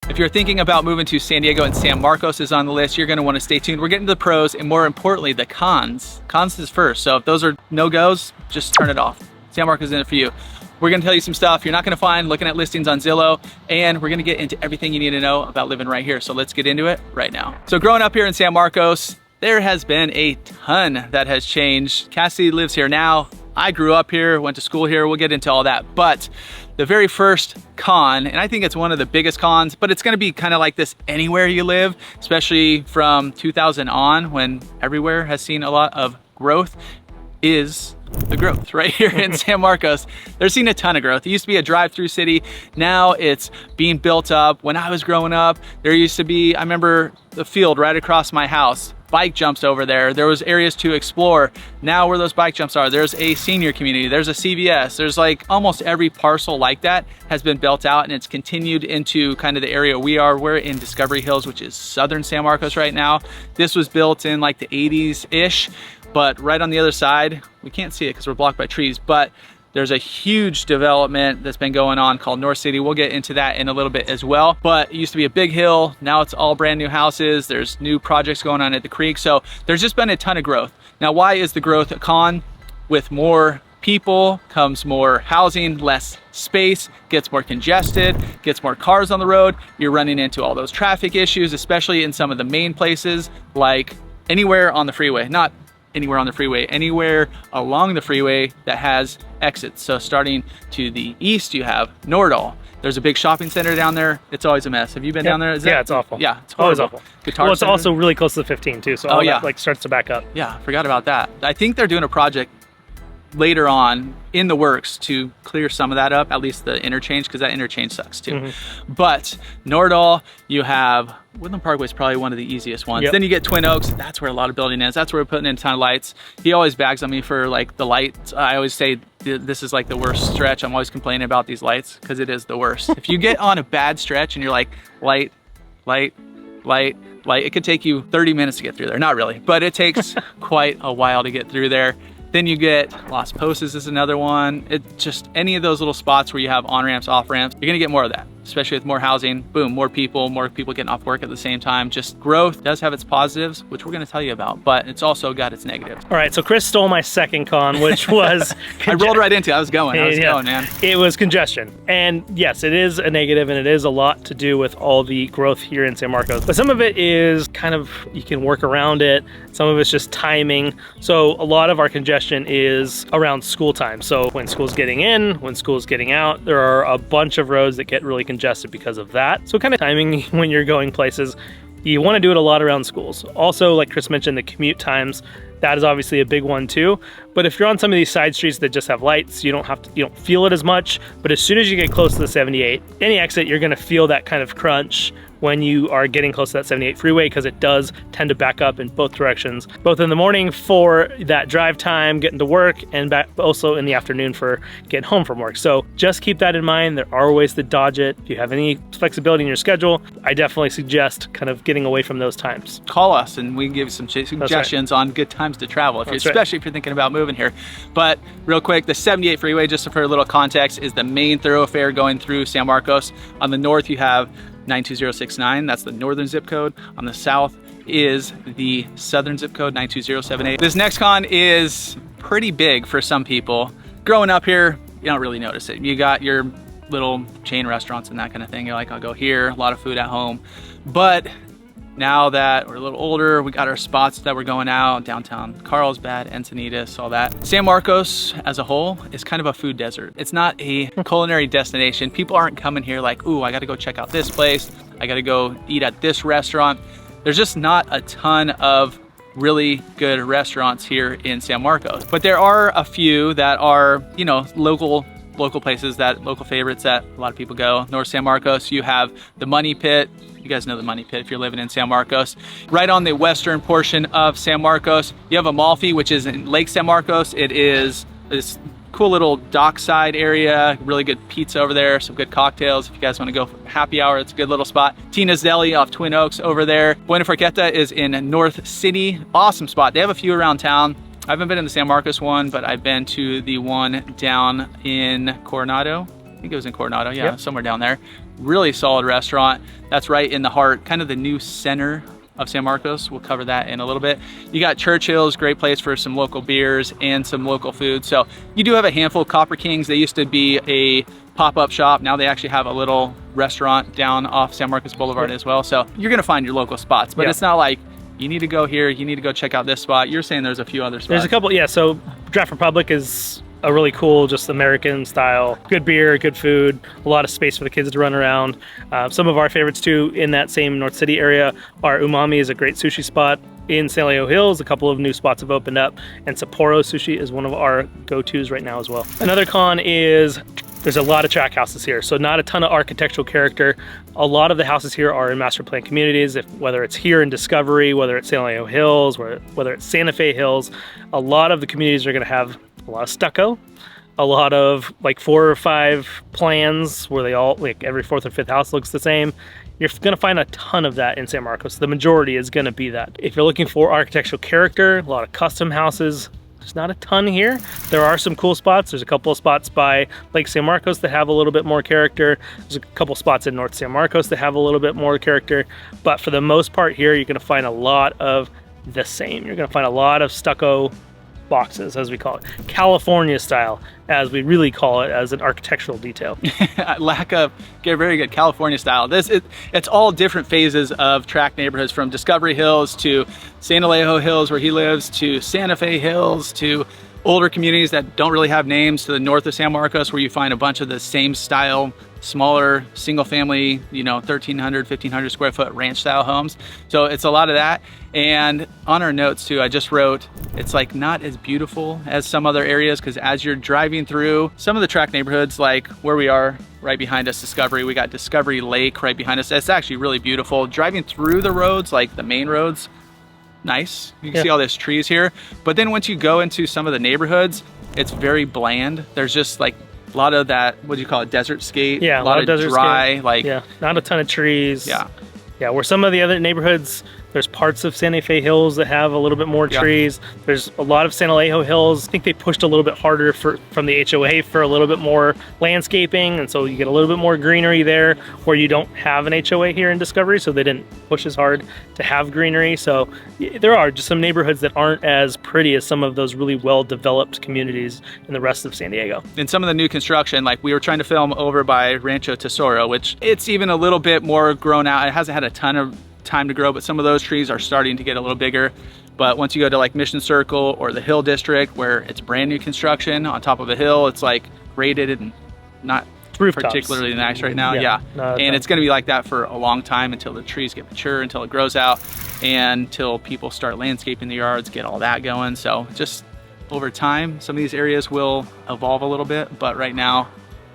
If you're thinking about moving to San Diego and San Marcos is on the list, you're gonna wanna stay tuned. We're getting to the pros and more importantly, the cons. Cons is first. So if those are no-goes, just turn it off. San Marcos is in it for you. We're gonna tell you some stuff you're not gonna find looking at listings on Zillow, and we're gonna get into everything you need to know about living right here. So let's get into it right now. So growing up here in San Marcos, there has been a ton that has changed. Cassie lives here now. I grew up here, went to school here. We'll get into all that. But the very first con, and I think it's one of the biggest cons, but it's gonna be kind of like this anywhere you live, especially from 2000 on when everywhere has seen a lot of growth, is the growth right here in San Marcos. There's seen a ton of growth. It used to be a drive-through city. Now it's being built up. When I was growing up, there used to be, I remember the field right across my house, bike jumps over there. There was areas to explore. Now where those bike jumps are, there's a senior community, there's a CVS, there's like almost every parcel like that has been built out, and it's continued into kind of the area we are. We're in Discovery Hills, which is southern San Marcos right now. This was built in like the 80s-ish, but right on the other side, we can't see it because we're blocked by trees, but there's a huge development that's been going on called North City. We'll get into that in a little bit as well. But it used to be a big hill. Now it's all brand new houses. There's new projects going on at the creek. So there's just been a ton of growth. Now, why is the growth a con? With more people comes more housing, less space, gets more congested, gets more cars on the road. You're running into all those traffic issues, especially in some of the main places, like anywhere on the freeway. Not anywhere on the freeway, anywhere along the freeway that has exits. So starting to the east, you have Nordal. There's a big shopping center down there. It's always a mess. Have you been down there? Yeah, it's awful. Yeah, it's always awful. Guitar well, it's center. also really close to the 15 too, so all that like starts to back up. Yeah, forgot about that. I think they're doing a project later on in the works to clear some of that up, at least the interchange, because that interchange sucks too. But Nordal, you have Woodland Parkway is probably one of the easiest ones. Then you get Twin Oaks. That's where a lot of building is. That's where we're putting in a ton of lights. He always bags on me for like the lights. I always say this is like the worst stretch. I'm always complaining about these lights because it is the worst. If you get on a bad stretch and you're like light, light, light, light, it could take you 30 minutes to get through there. Not really, but it takes quite a while to get through there. Then you get Las Posas is another one. It just, any of those little spots where you have on-ramps, off-ramps, you're gonna get more of that, especially with more housing, boom, more people getting off work at the same time. Just growth does have its positives, which we're gonna tell you about, but it's also got its negatives. All right, so Chris stole my second con, which was... I rolled right into it, I was going, man. It was congestion. And yes, it is a negative, and it is a lot to do with all the growth here in San Marcos. But some of it is kind of, you can work around it. Some of it's just timing. So a lot of our congestion is around school time. So when school's getting in, when school's getting out, there are a bunch of roads that get really congested because of that. So kind of timing when you're going places, you want to do it a lot around schools. Also, like Chris mentioned, the commute times, that is obviously a big one too. But if you're on some of these side streets that just have lights, you don't feel it as much. But as soon as you get close to the 78, any exit, you're gonna feel that kind of crunch when you are getting close to that 78 freeway, because it does tend to back up in both directions, both in the morning for that drive time, getting to work, and back also in the afternoon for getting home from work. So just keep that in mind. There are ways to dodge it. If you have any flexibility in your schedule, I definitely suggest kind of getting away from those times. Call us and we can give you some suggestions on good times to travel, especially if you're thinking about moving here. But real quick, the 78 freeway, just for a little context, is the main thoroughfare going through San Marcos. On the north, you have 92069, that's the northern zip code. On the south is the southern zip code, 92078. This next con is pretty big for some people. Growing up here, you don't really notice it. You got your little chain restaurants and that kind of thing. You're like, I'll go here, a lot of food at home. But now that we're a little older, we got our spots that we're going out, downtown Carlsbad, Encinitas, all that. San Marcos as a whole is kind of a food desert. It's not a culinary destination. People aren't coming here like, ooh, I gotta go check out this place. I gotta go eat at this restaurant. There's just not a ton of really good restaurants here in San Marcos. But there are a few that are, you know, local places, that local favorites that a lot of people go. North San Marcos, you have the Money Pit. You guys know the Money Pit if you're living in San Marcos. Right on the western portion of San Marcos, you have Amalfi, which is in Lake San Marcos. It is this cool little dockside area, really good pizza over there, some good cocktails. If you guys want to go for happy hour, it's a good little spot. Tina's Deli off Twin Oaks over there. Buena Forqueta is in North City. Awesome spot. They have a few around town. I haven't been in the San Marcos one, but I've been to the one down in Coronado. I think it was in Coronado, yeah, somewhere down there. really solid restaurant. That's right in the heart, kind of the new center of San Marcos. We'll cover that in a little bit. You got Churchill's, great place for some local beers and some local food. So you do have a handful of Copper Kings. They used to be a pop-up shop. Now they actually have a little restaurant down off San Marcos Boulevard as well. So you're gonna find your local spots, but it's not like you need to go here, you need to go check out this spot. You're saying there's a few other spots. There's a couple, yeah. So Draft Republic is a really cool, just American style, good beer, good food, a lot of space for the kids to run around. Some of our favorites too in that same North City area are Umami is a great sushi spot. In San Leo Hills, a couple of new spots have opened up, and Sapporo Sushi is one of our go-tos right now as well. Another con is there's a lot of track houses here, so not a ton of architectural character. A lot of the houses here are in master plan communities, whether it's here in Discovery, whether it's San Leo Hills, whether it's Santa Fe Hills. A lot of the communities are gonna have a lot of stucco, a lot of like 4 or 5 plans where they all, like every 4th or 5th house looks the same. You're gonna find a ton of that in San Marcos. The majority is gonna be that. If you're looking for architectural character, a lot of custom houses, there's not a ton here. There are some cool spots. There's a couple of spots by Lake San Marcos that have a little bit more character. There's a couple spots in North San Marcos that have a little bit more character. But for the most part here, you're gonna find a lot of the same. You're gonna find a lot of stucco boxes, as we call it, California style, as we really call it, as an architectural detail. Lack of very good California style. It's all different phases of tract neighborhoods, from Discovery Hills to San Alejo Hills where he lives, to Santa Fe Hills, to older communities that don't really have names, to the north of San Marcos where you find a bunch of the same style, smaller single family, 1,300, 1,500 square foot ranch style homes. So it's a lot of that. And on our notes too, I just wrote, it's like not as beautiful as some other areas, because as you're driving through some of the tract neighborhoods, like where we are right behind us, Discovery, we got Discovery Lake right behind us. It's actually really beautiful. Driving through the roads, like the main roads, nice. You can see all these trees here. But then once you go into some of the neighborhoods, it's very bland. There's just like a lot of that, what do you call it, desert skate? Yeah, a lot of desert dry, skate. like, yeah, not a ton of trees. Yeah. Yeah, where some of the other neighborhoods, there's parts of Santa Fe Hills that have a little bit more trees. There's a lot of San Alejo Hills. I think they pushed a little bit harder from the HOA for a little bit more landscaping, and so you get a little bit more greenery there where you don't have an HOA here in Discovery, so they didn't push as hard to have greenery. So there are just some neighborhoods that aren't as pretty as some of those really well-developed communities in the rest of San Diego. And some of the new construction, like we were trying to film over by Rancho Tesoro, which it's even a little bit more grown out. It hasn't had a ton of time to grow, but some of those trees are starting to get a little bigger. But once you go to like Mission Circle or the Hill District, where it's brand new construction on top of a hill, it's like graded and not particularly nice right now. Yeah. And it's going to be like that for a long time, until the trees get mature, until it grows out, and until people start landscaping the yards, get all that going. So just over time, some of these areas will evolve a little bit, but right now,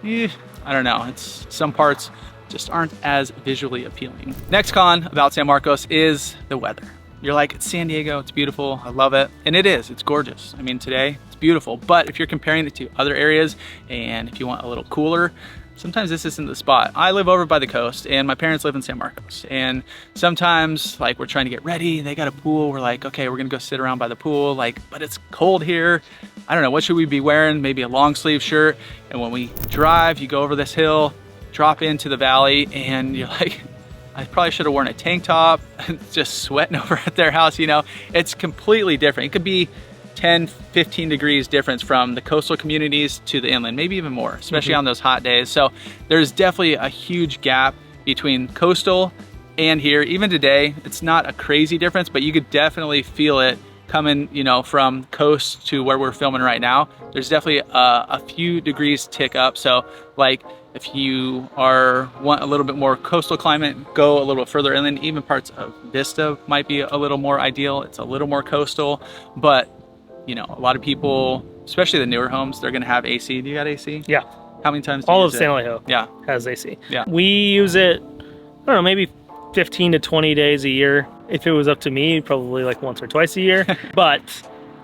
I don't know. It's some parts just aren't as visually appealing. Next con about San Marcos is the weather. You're like, it's San Diego, it's beautiful, I love it. And it is, it's gorgeous. I mean, today it's beautiful, but if you're comparing it to other areas, and if you want a little cooler, sometimes this isn't the spot. I live over by the coast, and my parents live in San Marcos. And sometimes, like, we're trying to get ready, they got a pool, we're like, okay, we're gonna go sit around by the pool, like, but it's cold here. I don't know, what should we be wearing? Maybe a long sleeve shirt. And when we drive, you go over this hill, drop into the valley, and you're like, I probably should have worn a tank top, just sweating over at their house, It's completely different. It could be 10, 15 degrees difference from the coastal communities to the inland, maybe even more, especially on those hot days. So there's definitely a huge gap between coastal and here. Even today, it's not a crazy difference, but you could definitely feel it coming, from coast to where we're filming right now. There's definitely a few degrees tick up. So like, if you want a little bit more coastal climate, go a little bit further inland. Even parts of Vista might be a little more ideal. It's a little more coastal, but a lot of people, especially the newer homes, they're gonna have AC. Do you got AC? Yeah. How many times do you All use of San Alejo has AC. Yeah. We use it, I don't know, maybe 15 to 20 days a year. If it was up to me, probably like once or twice a year. But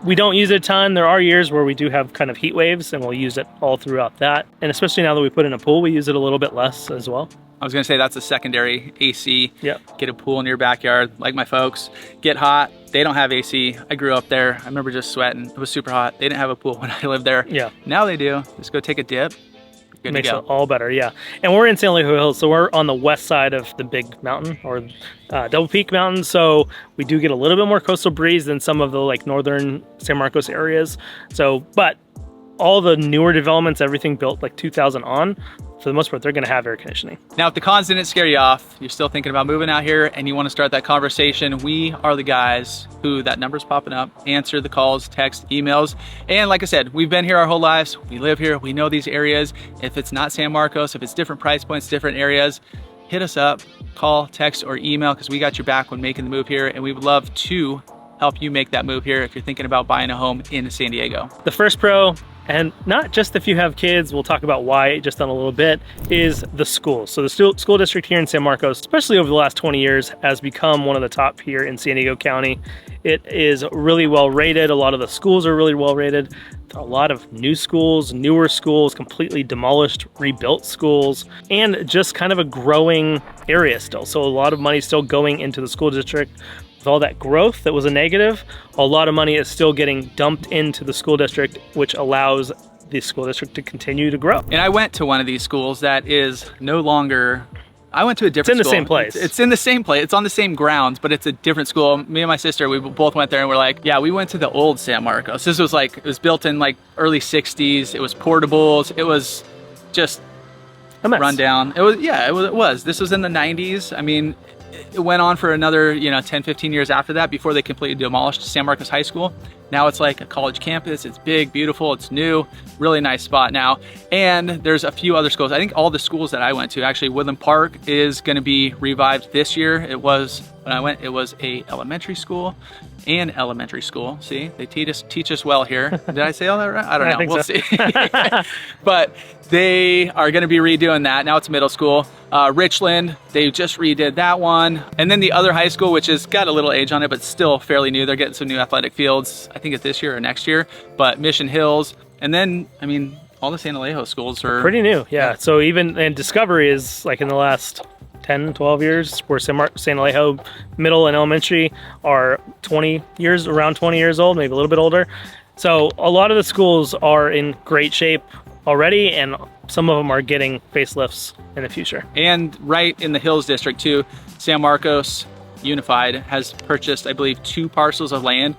we don't use it a ton. There are years where we do have kind of heat waves, and we'll use it all throughout that. And especially now that we put in a pool, we use it a little bit less as well. I was gonna say that's a secondary AC. Yep. Get a pool in your backyard, like my folks. Get hot, they don't have AC. I grew up there. I remember just sweating. It was super hot. They didn't have a pool when I lived there. Yeah. Now they do. Just go take a dip, Good makes to it go. all better, yeah. And we're in San Alejo Hills, so we're on the west side of the big mountain, or Double Peak Mountain, so we do get a little bit more coastal breeze than some of the like northern San Marcos areas. So, but all the newer developments, everything built like 2000 on, for the most part, they're gonna have air conditioning. Now, if the cons didn't scare you off, you're still thinking about moving out here and you want to start that conversation, we are the guys who, that number's popping up, answer the calls, text, emails. And like I said, we've been here our whole lives. We live here. We know these areas. If it's not San Marcos, if it's different price points, different areas, hit us up, call, text, or email, because we got your back when making the move here. And we would love to help you make that move here if you're thinking about buying a home in San Diego. The first pro, and not just if you have kids, we'll talk about why just in a little bit, is the schools. So the school district here in San Marcos, especially over the last 20 years, has become one of the top here in San Diego County. It is really well rated. A lot of the schools are really well rated. A lot of new schools, newer schools, completely demolished, rebuilt schools, and just kind of a growing area still. So a lot of money still going into the school district. With all that growth that was a negative, a lot of money is still getting dumped into the school district, which allows the school district to continue to grow. And I went to one of these schools that is no longer, I went to a different school. It's in the same place. It's in the same place. It's on the same grounds, but it's a different school. Me and my sister, we both went there and we're like, yeah, we went to the old San Marcos. This was like, it was built in like early 60s. It was portables. It was just A mess. run down. It was, yeah, it was. This was in the 90s. I mean, it went on for another, 10, 15 years after that before they completely demolished San Marcos High School. Now it's like a college campus. It's big, beautiful, it's new, really nice spot now. And there's a few other schools. I think all the schools that I went to, actually Woodland Park is gonna be revived this year. It was, when I went, it was a elementary school and elementary school. See, they teach us well here. Did I say all that right? I don't know, think we'll so. see. But they are gonna be redoing that. Now it's middle school. Richland, they just redid that one. And then the other high school, which has got a little age on it, but still fairly new. They're getting some new athletic fields. I think it's this year or next year, but Mission Hills. And then, I mean, all the San Alejo schools are pretty new, yeah. So even, and Discovery is like in the last 10, 12 years, where San Alejo middle and elementary are 20 years, around 20 years old, maybe a little bit older. So a lot of the schools are in great shape already, and some of them are getting facelifts in the future. And right in the Hills District too, San Marcos Unified has purchased, I believe, 2 parcels of land.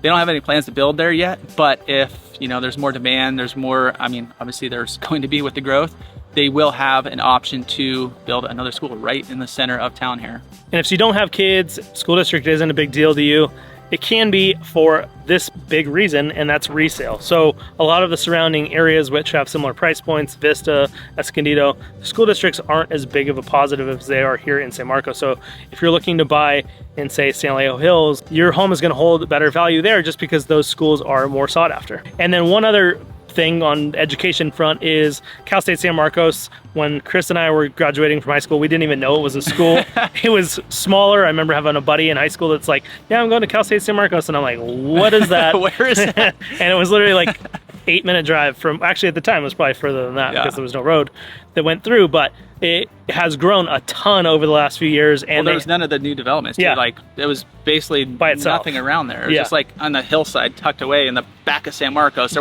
They don't have any plans to build there yet, but if, there's more demand, there's more, I mean, obviously there's going to be with the growth, they will have an option to build another school right in the center of town here. And if you don't have kids, school district isn't a big deal to you. It can be for this big reason, and that's resale. So a lot of the surrounding areas which have similar price points, Vista, Escondido, school districts aren't as big of a positive as they are here in San Marcos. So if you're looking to buy in, say, San Alejo Hills, your home is gonna hold better value there just because those schools are more sought after. And then one other thing on education front is Cal State San Marcos. When Chris and I were graduating from high school, we didn't even know it was a school. It was smaller. I remember having a buddy in high school that's like, yeah, I'm going to Cal State San Marcos. And I'm like, what is that? Where is that? And it was literally like 8-minute drive from, actually at the time it was probably further than that because there was no road that went through, but it has grown a ton over the last few years. And there was none of the new developments. Yeah. Like it was basically by itself. Nothing around there. It was just like on the hillside tucked away in the back of San Marcos.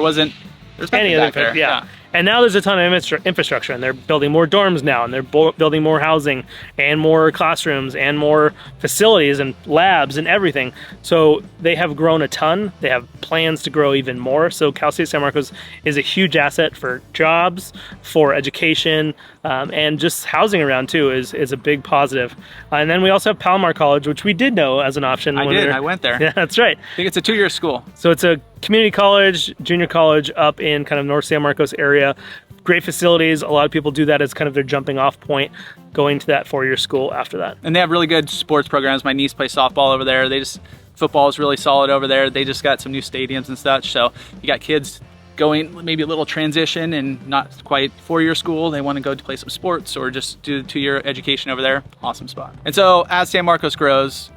There's nothing any back other there. yeah. And now there's a ton of infrastructure, and they're building more dorms now, and they're building more housing and more classrooms and more facilities and labs and everything. So they have grown a ton. They have plans to grow even more. So Cal State San Marcos is a huge asset for jobs, for education, and just housing around too is a big positive. And then we also have Palomar College, which we did know as an option. I went there. Yeah, that's right. I think it's a 2-year school. So it's a community college, junior college up in kind of North San Marcos area. Great facilities. A lot of people do that as kind of their jumping off point, going to that 4-year school after that. And they have really good sports programs. My niece plays softball over there. Football is really solid over there. They just got some new stadiums and such. So you got kids going maybe a little transition and not quite 4-year school. They want to go to play some sports or just do the 2-year education over there. Awesome spot. And so as San Marcos grows,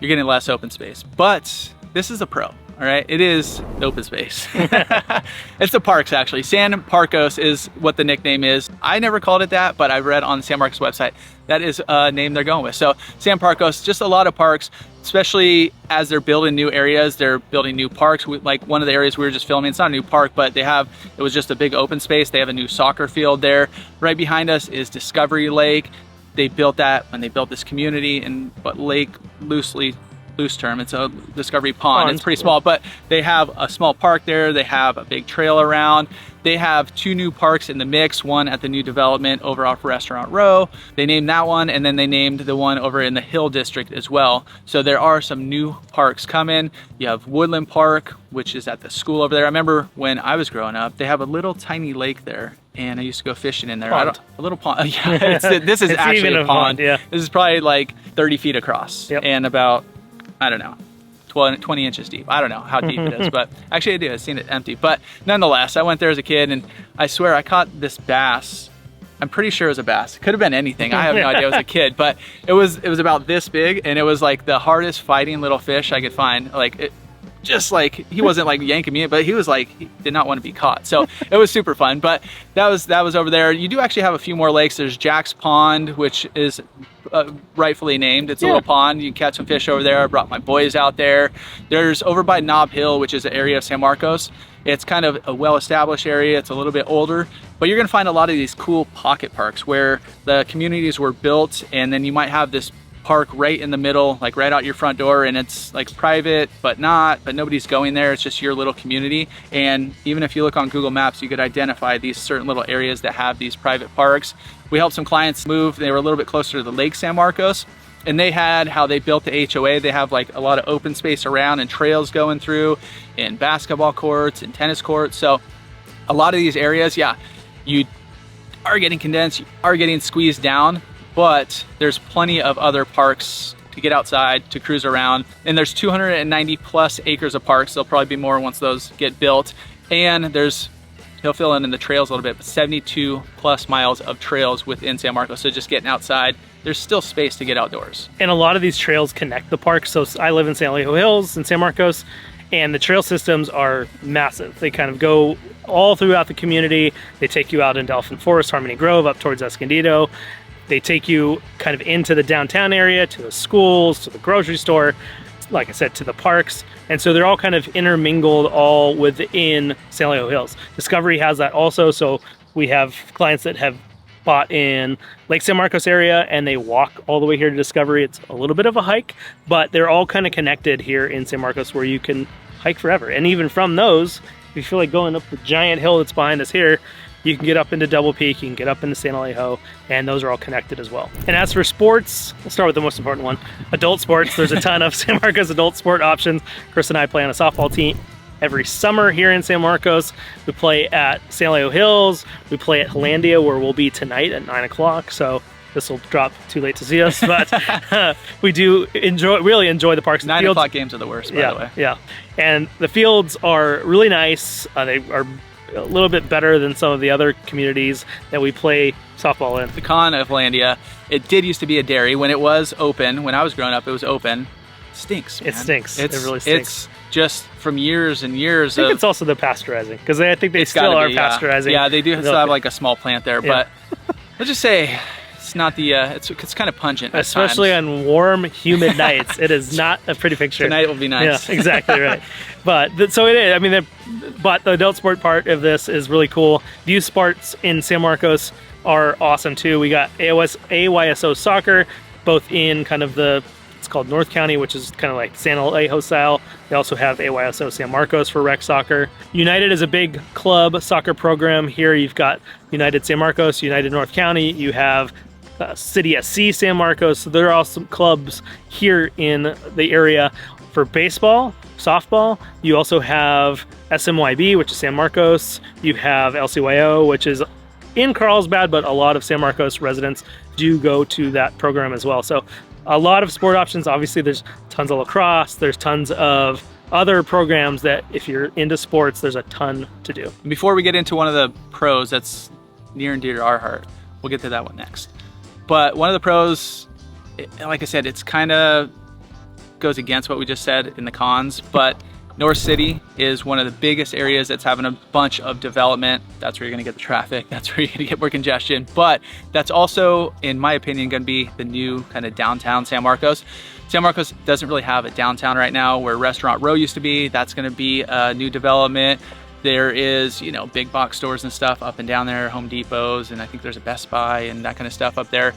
you're getting less open space. But this is a pro. all right? It is open space. It's the parks, actually. San Marcos is what the nickname is. I never called it that, but I read on the San Marcos website, that is a name they're going with. So San Marcos, just a lot of parks, especially as they're building new areas, they're building new parks. Like one of the areas we were just filming, it's not a new park, but it was just a big open space. They have a new soccer field there. Right behind us is Discovery Lake. They built that when they built this community, but lake, loose term, it's a Discovery Pond. It's pretty small, but they have a small park there. They have a big trail around. They have 2 new parks in the mix, one at the new development over off Restaurant Row. They named that one, and then they named the one over in the Hill District as well. So there are some new parks coming. You have Woodland Park, which is at the school over there. I remember when I was growing up, they have a little tiny lake there, and I used to go fishing in there. A little pond. Yeah, this is actually a pond. Yeah. This is probably like 30 feet across, and about, I don't know, 20 inches deep. I don't know how deep it is, but actually I do. I've seen it empty. But nonetheless, I went there as a kid, and I swear I caught this bass. I'm pretty sure it was a bass. It could have been anything. I have no idea. I was a kid, but it was about this big, and it was like the hardest fighting little fish I could find. Like just like, he wasn't like yanking me, but he was like, he did not want to be caught. So it was super fun. But that was over there. You do actually have a few more lakes. There's Jack's Pond, which is rightfully named. It's a little pond. You can catch some fish over there. I brought my boys out there. There's over by Knob Hill, which is an area of San Marcos. It's kind of a well-established area. It's a little bit older, but you're gonna find a lot of these cool pocket parks where the communities were built, and then you might have this park right in the middle, like right out your front door, and it's like private but nobody's going there. It's just your little community. And even if you look on Google Maps, you could identify these certain little areas that have these private parks. We helped some clients move. They were a little bit closer to the Lake San Marcos, and they had how they built the HOA. They have like a lot of open space around and trails going through, and basketball courts and tennis courts. So a lot of these areas, you are getting condensed, you are getting squeezed down, but there's plenty of other parks to get outside, to cruise around. And there's 290 plus acres of parks. There'll probably be more once those get built. And he'll fill in the trails a little bit, but 72 plus miles of trails within San Marcos. So just getting outside, there's still space to get outdoors. And a lot of these trails connect the parks. So I live in San Alejo Hills in San Marcos, and the trail systems are massive. They kind of go all throughout the community. They take you out into Elfin Forest, Harmony Grove, up towards Escondido. They take you kind of into the downtown area, to the schools, to the grocery store, like I said, to the parks. And so they're all kind of intermingled all within San Alejo Hills. Discovery has that also. So we have clients that have bought in Lake San Marcos area, and they walk all the way here to Discovery. It's a little bit of a hike, but they're all kind of connected here in San Marcos where you can hike forever. And even from those, if you feel like going up the giant hill that's behind us here, you can get up into Double Peak, you can get up into San Alejo, and those are all connected as well. And as for sports, we'll start with the most important one. Adult sports, there's a ton of San Marcos adult sport options. Chris and I play on a softball team every summer here in San Marcos. We play at San Alejo Hills, we play at Hollandia, where we'll be tonight at 9 o'clock. So this will drop too late to see us, but we do really enjoy the parks. 9 o'clock games are the worst, by the way. Yeah, and the fields are really nice. They are a little bit better than some of the other communities that we play softball in. The con of Hollandia, it did used to be a dairy. When it was open, when I was growing up, it was open. It stinks, man. It stinks. It really stinks. It's just from years and years I think it's also the pasteurizing, because I think they still are pasteurizing. Yeah, they do still have like a small plant there, but let's just say it's not the, it's kind of pungent at especially times. On warm, humid nights. It is not a pretty picture. Tonight will be nice. Yeah, exactly right. But so it is. I mean, but the adult sport part of this is really cool. Youth sports in San Marcos are awesome too. We got AYSO soccer, both in kind of it's called North County, which is kind of like San Alejo style. They also have AYSO San Marcos for rec soccer. United is a big club soccer program here. You've got United San Marcos, United North County. You have City SC San Marcos. So there are also some clubs here in the area for baseball, softball. You also have SMYB, which is San Marcos. You have LCYO, which is in Carlsbad, but a lot of San Marcos residents do go to that program as well. So a lot of sport options. Obviously, there's tons of lacrosse. There's tons of other programs that if you're into sports, there's a ton to do. Before we get into one of the pros that's near and dear to our heart, we'll get to that one next. But one of the pros, like I said, it's kind of goes against what we just said in the cons, but North City is one of the biggest areas that's having a bunch of development. That's where you're gonna get the traffic. That's where you're gonna get more congestion. But that's also, in my opinion, gonna be the new kind of downtown San Marcos. San Marcos doesn't really have a downtown right now where Restaurant Row used to be. That's gonna be a new development. There is, you know, big box stores and stuff up and down there, Home Depots, and I think there's a Best Buy and that kind of stuff up there.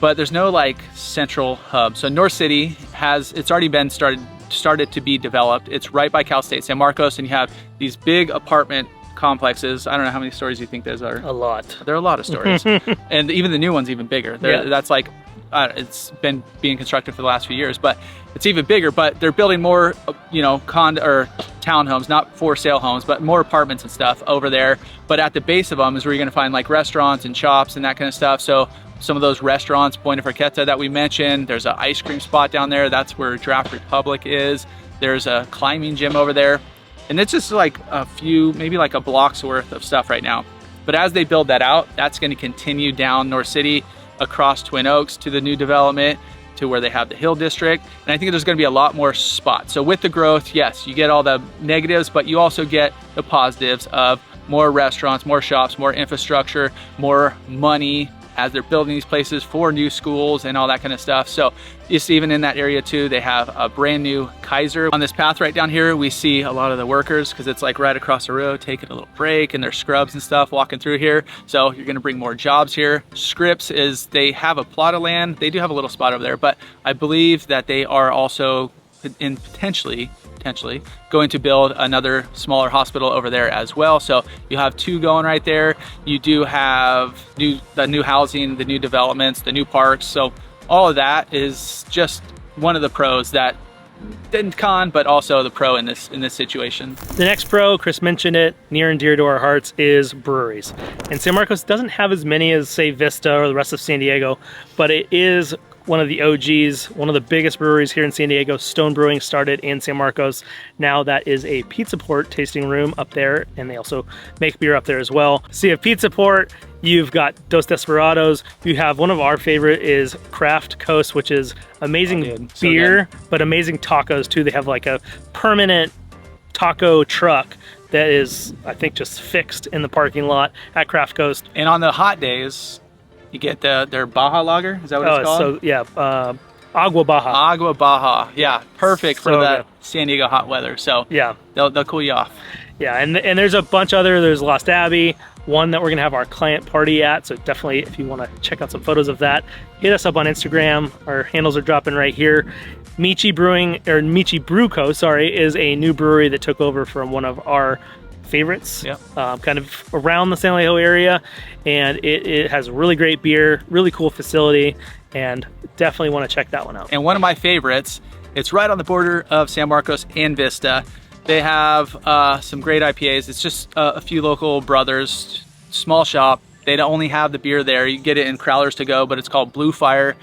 But there's no like central hub. So North City it's already been started to be developed. It's right by Cal State San Marcos, and you have these big apartment complexes. I don't know how many stories you think those are. A lot. There are a lot of stories. And even the new one's even bigger. That's like, it's been being constructed for the last few years, but it's even bigger. But they're building more, you know, townhomes, not for sale homes, but more apartments and stuff over there. But at the base of them is where you're gonna find like restaurants and shops and that kind of stuff. So some of those restaurants, Buena Forqueta that we mentioned, there's an ice cream spot down there. That's where Draft Republic is. There's a climbing gym over there. And it's just like a few, maybe like a block's worth of stuff right now. But as they build that out, that's gonna continue down North City, across Twin Oaks to the new development, to where they have the Hill District. And I think there's gonna be a lot more spots. So with the growth, yes, you get all the negatives, but you also get the positives of more restaurants, more shops, more infrastructure, more money, as they're building these places for new schools and all that kind of stuff. So it's even in that area too, they have a brand new Kaiser. On this path right down here, we see a lot of the workers because it's like right across the road, taking a little break, and their scrubs and stuff walking through here. So you're gonna bring more jobs here. Scripps they have a plot of land. They do have a little spot over there, but I believe that they are also potentially going to build another smaller hospital over there as well. So you have two going right there. You do have the new housing, the new developments, the new parks. So all of that is just one of the pros that didn't con, but also the pro in this situation. The next pro, Chris mentioned it, near and dear to our hearts, is breweries. And San Marcos doesn't have as many as, say, Vista or the rest of San Diego, but it is one of the OGs, one of the biggest breweries here in San Diego. Stone Brewing started in San Marcos. Now that is a Pizza Port tasting room up there, and they also make beer up there as well. So you have Pizza Port, you've got Dos Desperados, you have one of our favorite is Craft Coast, which is amazing beer, but amazing tacos too. They have like a permanent taco truck that is, I think, just fixed in the parking lot at Craft Coast. And on the hot days, you get their Baja Lager. Is that what it's called? So yeah, Agua Baja. Agua Baja. Yeah, perfect for that San Diego hot weather. So yeah, they'll cool you off. Yeah, and there's a bunch other. There's Lost Abbey, one that we're gonna have our client party at. So definitely, if you want to check out some photos of that, hit us up on Instagram. Our handles are dropping right here. Michi Brew Co. Sorry, is a new brewery that took over from one of our favorites, kind of around the San Alejo area, and it has really great beer, really cool facility, and definitely want to check that one out. And one of my favorites, it's right on the border of San Marcos and Vista. They have some great IPAs. It's just a few local brothers, small shop. They don't only have the beer there. You get it in Crowlers to go, but it's called Blue Fire.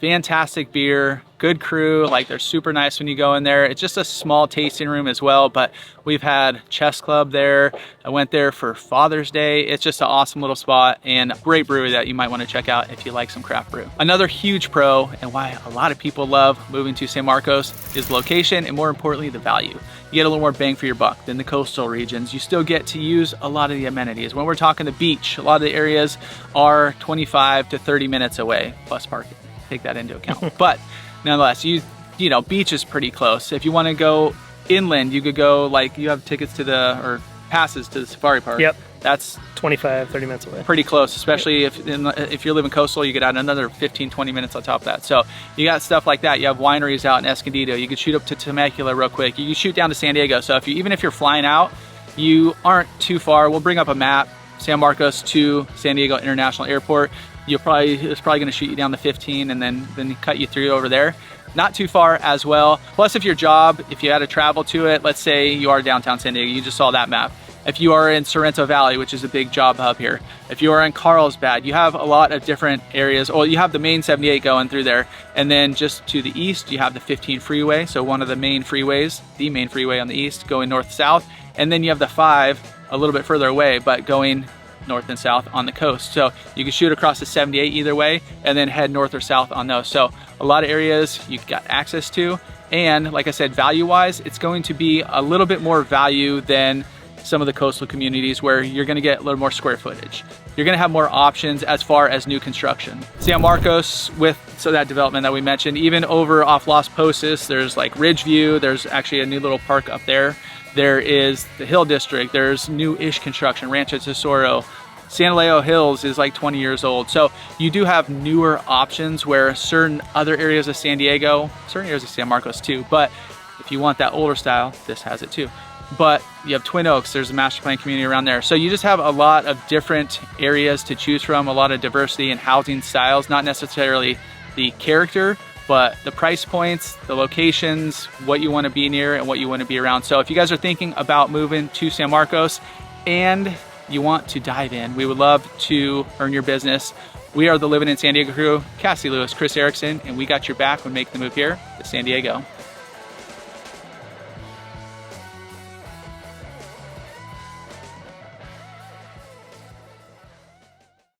Fantastic beer, good crew, like they're super nice when you go in there. It's just a small tasting room as well, but we've had chess club there. I went there for Father's Day. It's just an awesome little spot and a great brewery that you might want to check out if you like some craft brew. Another huge pro, and why a lot of people love moving to San Marcos, is location, and more importantly, the value. You get a little more bang for your buck than the coastal regions. You still get to use a lot of the amenities. When we're talking the beach, a lot of the areas are 25 to 30 minutes away, plus parking. Take that into account. But nonetheless, you know, beach is pretty close. If you want to go inland, you could go, like, you have tickets to or passes to the safari park. Yep. That's 25, 30 minutes away. Pretty close, especially if you're living coastal, you get out another 15, 20 minutes on top of that. So you got stuff like that. You have wineries out in Escondido. You could shoot up to Temecula real quick. You can shoot down to San Diego. So even if you're flying out, you aren't too far. We'll bring up a map, San Marcos to San Diego International Airport. It's probably going to shoot you down to 15 and then cut you through over there. Not too far as well. Plus, if your job, if you had to travel to it, let's say you are downtown San Diego, you just saw that map. If you are in Sorrento Valley, which is a big job hub here, if you are in Carlsbad, you have a lot of different areas. Or you have the main 78 going through there, and then just to the east, you have the 15 freeway. So one of the main freeways, the main freeway on the east, going north-south, and then you have the 5 a little bit further away, but going north and south on the coast. So you can shoot across the 78 either way and then head north or south on those. So a lot of areas you've got access to. And like I said, value-wise, it's going to be a little bit more value than some of the coastal communities where you're gonna get a little more square footage. You're gonna have more options as far as new construction. San Marcos, with that development that we mentioned, even over off Las Posas, there's like Ridgeview, there's actually a new little park up there. There is the Hill District, there's new-ish construction, Rancho Tesoro. San Leo Hills is like 20 years old. So you do have newer options where certain other areas of San Diego, certain areas of San Marcos too, but if you want that older style, this has it too. But you have Twin Oaks, there's a master plan community around there. So you just have a lot of different areas to choose from, a lot of diversity in housing styles, not necessarily the character, but the price points, the locations, what you want to be near and what you want to be around. So if you guys are thinking about moving to San Marcos and you want to dive in, we would love to earn your business. We are the Living in San Diego crew, Cassie Lewis, Chris Erickson, and we got your back when making the move here to San Diego.